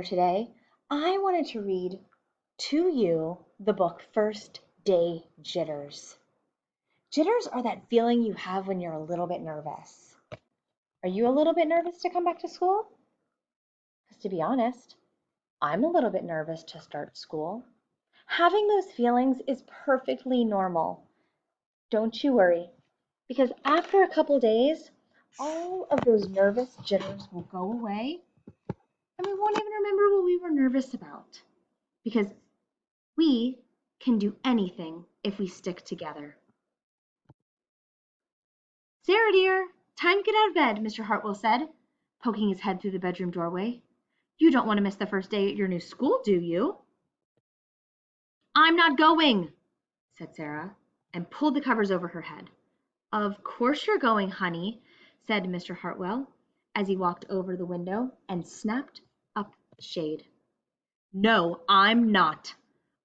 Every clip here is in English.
Today, I wanted to read to you the book First Day Jitters. Jitters are that feeling you have when you're a little bit nervous. Are you a little bit nervous to come back to school? Because to be honest, I'm a little bit nervous to start school. Having those feelings is perfectly normal. Don't you worry, because after a couple days, all of those nervous jitters will go away and we won't even remember what we were nervous about. Because we can do anything if we stick together. Sarah, dear, time to get out of bed, Mr. Hartwell said, poking his head through the bedroom doorway. You don't want to miss the first day at your new school, do you? I'm not going, said Sarah, and pulled the covers over her head. Of course you're going, honey, said Mr. Hartwell, as he walked over the window and snapped up the shade. No, I'm not.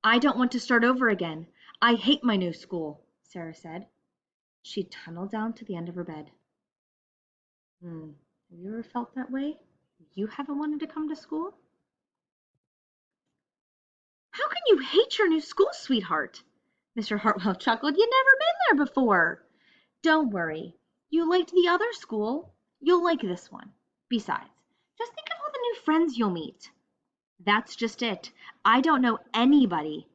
I don't want to start over again. I hate my new school, Sarah said. She tunneled down to the end of her bed. Have you ever felt that way? You haven't wanted to come to school? How can you hate your new school, sweetheart? Mr. Hartwell chuckled. You'd never been there before. Don't worry. You liked the other school. You'll like this one. Besides, just think of all the new friends you'll meet. That's just it. I don't know anybody,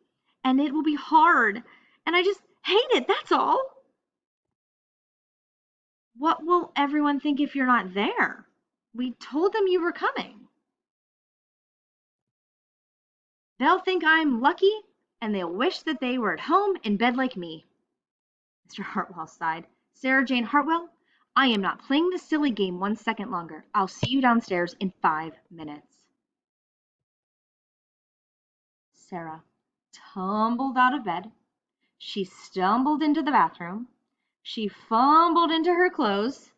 and it will be hard, and I just hate it, that's all. What will everyone think if you're not there? We told them you were coming. They'll think I'm lucky, and they'll wish that they were at home in bed like me. Mr. Hartwell sighed. Sarah Jane Hartwell, I am not playing this silly game 1 second longer. I'll see you downstairs in 5 minutes. Sarah tumbled out of bed. She stumbled into the bathroom. She fumbled into her clothes.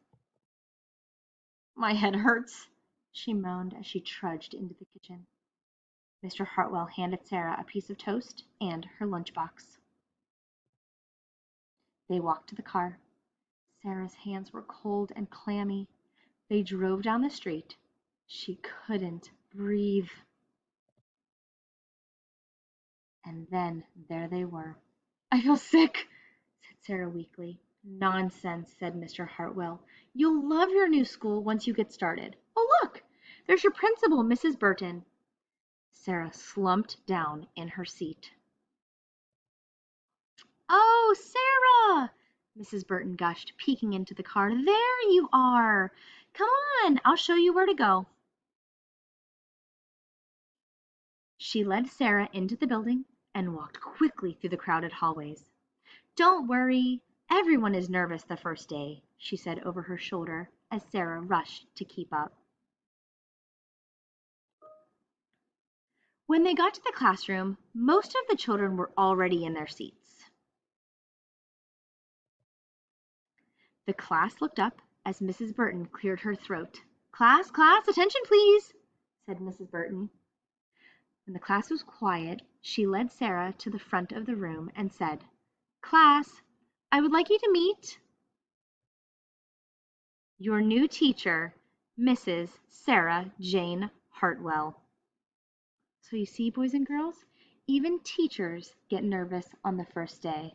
My head hurts, she moaned as she trudged into the kitchen. Mr. Hartwell handed Sarah a piece of toast and her lunchbox. They walked to the car. Sarah's hands were cold and clammy. They drove down the street. She couldn't breathe. And then there they were. I feel sick, said Sarah weakly. Nonsense, said Mr. Hartwell. You'll love your new school once you get started. Oh, look, there's your principal, Mrs. Burton. Sarah slumped down in her seat. Oh, Sarah, Mrs. Burton gushed, peeking into the car. There you are. Come on, I'll show you where to go. She led Sarah into the building and walked quickly through the crowded hallways. Don't worry, everyone is nervous the first day, she said over her shoulder as Sarah rushed to keep up. When they got to the classroom, most of the children were already in their seats. The class looked up as Mrs. Burton cleared her throat. Class, attention please, said Mrs. Burton. When the class was quiet, she led Sarah to the front of the room and said, Class, I would like you to meet your new teacher, Mrs. Sarah Jane Hartwell. So you see, boys and girls, even teachers get nervous on the first day.